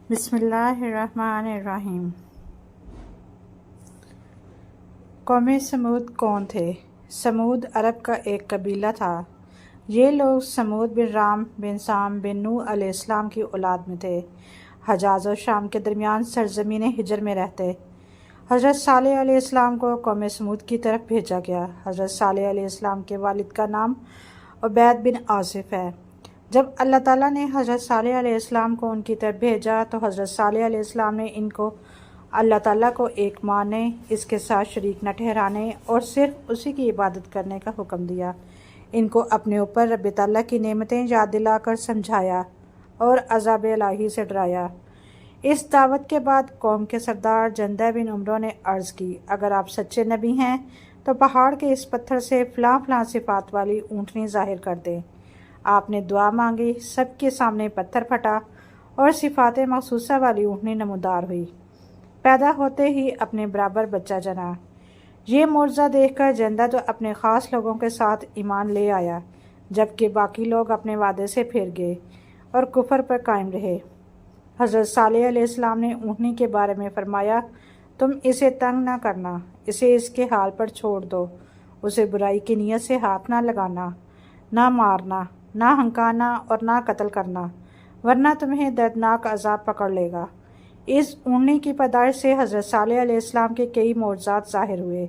بسم اللہ الرحمن الرحیم۔ قوم سمود کون تھے؟ سمود عرب کا ایک قبیلہ تھا۔ یہ لوگ سمود بن رام بن سام بن نوح علیہ السلام کی اولاد میں تھے۔ حجاز و شام کے درمیان سرزمین ہجر میں رہتے۔ حضرت صالح علیہ السلام کو قوم سمود کی طرف بھیجا گیا۔ حضرت صالح علیہ السلام کے والد کا نام عبید بن آصف ہے۔ جب اللہ تعالیٰ نے حضرت صالح علیہ السلام کو ان کی طرف بھیجا تو حضرت صالح علیہ السلام نے ان کو اللہ تعالیٰ کو ایک ماننے، اس کے ساتھ شریک نہ ٹھہرانے اور صرف اسی کی عبادت کرنے کا حکم دیا۔ ان کو اپنے اوپر رب تعالیٰ کی نعمتیں یاد دلا کر سمجھایا اور عذاب الہی سے ڈرایا۔ اس دعوت کے بعد قوم کے سردار جندہ بن عمرو نے عرض کی، اگر آپ سچے نبی ہیں تو پہاڑ کے اس پتھر سے فلاں فلاں صفات والی اونٹنی ظاہر کر دیں۔ آپ نے دعا مانگی، سب کے سامنے پتھر پھٹا اور صفات مخصوصہ والی اونٹنی نمودار ہوئی۔ پیدا ہوتے ہی اپنے برابر بچہ جنا۔ یہ معجزہ دیکھ کر جندہ تو اپنے خاص لوگوں کے ساتھ ایمان لے آیا، جبکہ باقی لوگ اپنے وعدے سے پھر گئے اور کفر پر قائم رہے۔ حضرت صالح علیہ السلام نے اونٹنی کے بارے میں فرمایا، تم اسے تنگ نہ کرنا، اسے اس کے حال پر چھوڑ دو، اسے برائی کی نیت سے ہاتھ نہ لگانا، نہ مارنا، نہ ہنکانا اور نہ قتل کرنا، ورنہ تمہیں دردناک عذاب پکڑ لے گا۔ اس اونٹنی کی پیدائش سے حضرت صالح علیہ السلام کے کئی معجزات ظاہر ہوئے۔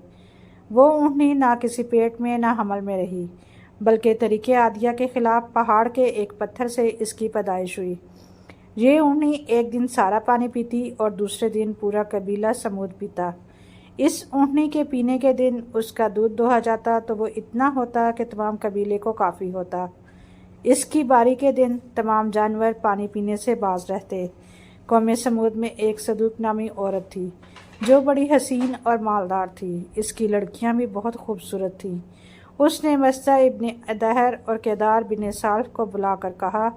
وہ اونٹنی نہ کسی پیٹ میں نہ حمل میں رہی، بلکہ طریقے عادیہ کے خلاف پہاڑ کے ایک پتھر سے اس کی پیدائش ہوئی۔ یہ اونٹنی ایک دن سارا پانی پیتی اور دوسرے دن پورا قبیلہ سمود پیتا۔ اس اونٹنی کے پینے کے دن اس کا دودھ دوہا جاتا تو وہ اتنا ہوتا کہ تمام قبیلے کو کافی ہوتا۔ اس کی باری کے دن تمام جانور پانی پینے سے باز رہتے۔ قوم سمود میں ایک صدوق نامی عورت تھی جو بڑی حسین اور مالدار تھی۔ اس کی لڑکیاں بھی بہت خوبصورت تھیں۔ اس نے مصطح ابن ادہر اور کیدار بن سالف کو بلا کر کہا،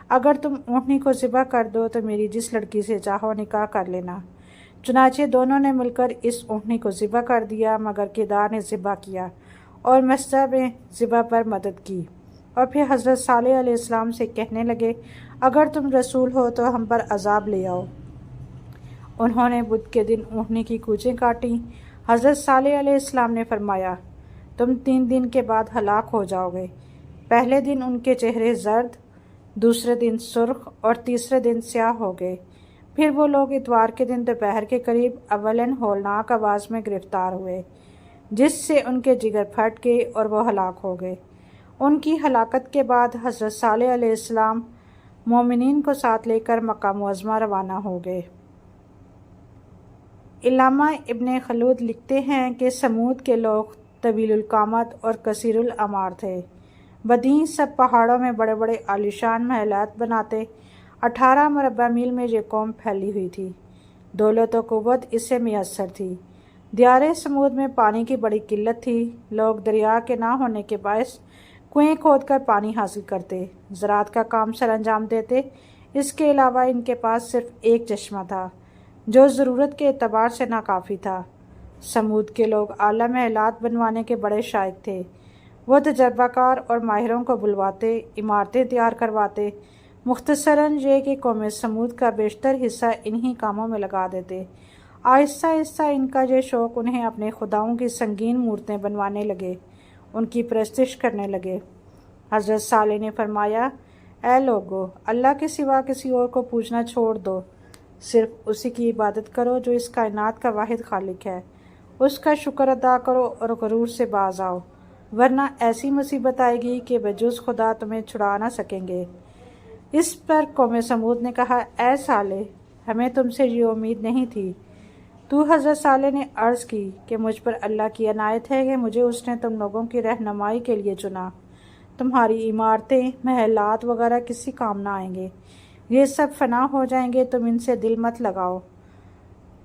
اگر تم اونٹنی کو ذبح کر دو تو میری جس لڑکی سے چاہو نکاح کر لینا۔ چنانچہ دونوں نے مل کر اس اونٹنی کو ذبح کر دیا، مگر کیدار نے ذبح کیا اور مصطح نے ذبح پر مدد کی، اور پھر حضرت صالح علیہ السلام سے کہنے لگے، اگر تم رسول ہو تو ہم پر عذاب لے آؤ۔ انہوں نے بدھ کے دن اونٹنی کی کوچیں کاٹیں۔ حضرت صالح علیہ السلام نے فرمایا، تم 3 دن کے بعد ہلاک ہو جاؤ گے۔ پہلے دن ان کے چہرے زرد، دوسرے دن سرخ اور تیسرے دن سیاہ ہو گئے۔ پھر وہ لوگ اتوار کے دن دوپہر کے قریب اولین ہولناک آواز میں گرفتار ہوئے، جس سے ان کے جگر پھٹ گئے اور وہ ہلاک ہو گئے۔ ان کی ہلاکت کے بعد حضرت صالح علیہ السلام مومنین کو ساتھ لے کر مکہ معظمہ روانہ ہو گئے۔ علامہ ابن خلود لکھتے ہیں کہ سمود کے لوگ طویل القامت اور کثیر الاعمار تھے۔ بدین سب پہاڑوں میں بڑے بڑے عالیشان محلات بناتے۔ 18 مربع میل میں یہ قوم پھیلی ہوئی تھی۔ دولت و قوت اس سے میسر تھی۔ دیار سمود میں پانی کی بڑی قلت تھی۔ لوگ دریا کے نہ ہونے کے باعث کنویں کھود کر پانی حاصل کرتے، زراعت کا کام سر انجام دیتے۔ اس کے علاوہ ان کے پاس صرف ایک چشمہ تھا جو ضرورت کے اعتبار سے ناکافی تھا۔ سمود کے لوگ اعلیٰ محلات بنوانے کے بڑے شائق تھے۔ وہ تجربہ کار اور ماہروں کو بلواتے، عمارتیں تیار کرواتے۔ مختصراً یہ کہ قوم سمود کا بیشتر حصہ انہی کاموں میں لگا دیتے۔ آہستہ آہستہ ان کا یہ شوق انہیں اپنے خداؤں کی سنگین مورتیں بنوانے لگے، ان کی پرستش کرنے لگے۔ حضرت صالح نے فرمایا، اے لوگو، اللہ کے سوا کسی اور کو پوجنا چھوڑ دو، صرف اسی کی عبادت کرو جو اس کائنات کا واحد خالق ہے۔ اس کا شکر ادا کرو اور غرور سے باز آؤ، ورنہ ایسی مصیبت آئے گی کہ بجز خدا تمہیں چھڑا نہ سکیں گے۔ اس پر قوم سمود نے کہا، اے صالح، ہمیں تم سے یہ امید نہیں تھی۔ تو حضرت صالح نے عرض کی کہ مجھ پر اللہ کی عنایت ہے کہ مجھے اس نے تم لوگوں کی رہنمائی کے لیے چنا۔ تمہاری عمارتیں، محلات وغیرہ کسی کام نہ آئیں گے، یہ سب فنا ہو جائیں گے، تم ان سے دل مت لگاؤ۔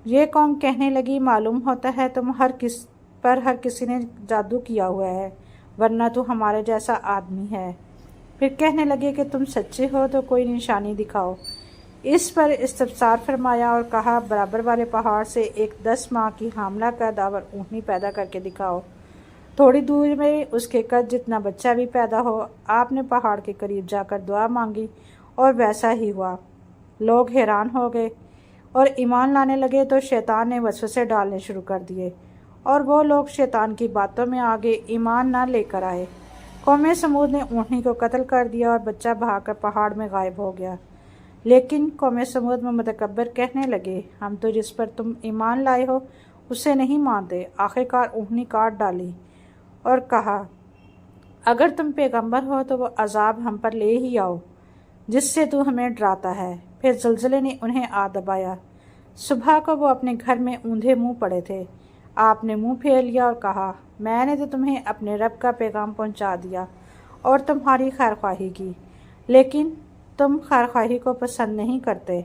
یہ قوم کہنے لگی، معلوم ہوتا ہے تم ہر کسی نے جادو کیا ہوا ہے، ورنہ تو ہمارے جیسا آدمی ہے۔ پھر کہنے لگے کہ تم سچے ہو تو کوئی نشانی دکھاؤ۔ اس پر استفسار فرمایا اور کہا، برابر والے پہاڑ سے ایک 10 ماہ کی حاملہ پیداوار اونٹنی پیدا کر کے دکھاؤ۔ تھوڑی دور میں اس کے قد جتنا بچہ بھی پیدا ہو۔ آپ نے پہاڑ کے قریب جا کر دعا مانگی اور ویسا ہی ہوا۔ لوگ حیران ہو گئے اور ایمان لانے لگے تو شیطان نے وسوسے ڈالنے شروع کر دیے اور وہ لوگ شیطان کی باتوں میں آگے ایمان نہ لے کر آئے۔ قوم سمود نے اونٹنی کو قتل کر دیا اور بچہ بھاگ کر پہاڑ میں غائب ہو گیا۔ لیکن قوم سمود میں متکبر کہنے لگے، ہم تو جس پر تم ایمان لائے ہو اسے نہیں مانتے۔ آخر کار اونٹنی کاٹ ڈالی اور کہا، اگر تم پیغمبر ہو تو وہ عذاب ہم پر لے ہی آؤ جس سے تو ہمیں ڈراتا ہے۔ پھر زلزلے نے انہیں آ دبایا۔ صبح کو وہ اپنے گھر میں اوندھے منہ پڑے تھے۔ آپ نے منہ پھیر لیا اور کہا، میں نے تو تمہیں اپنے رب کا پیغام پہنچا دیا اور تمہاری خیر خواہی کی، لیکن تم خیر خواہی کو پسند نہیں کرتے۔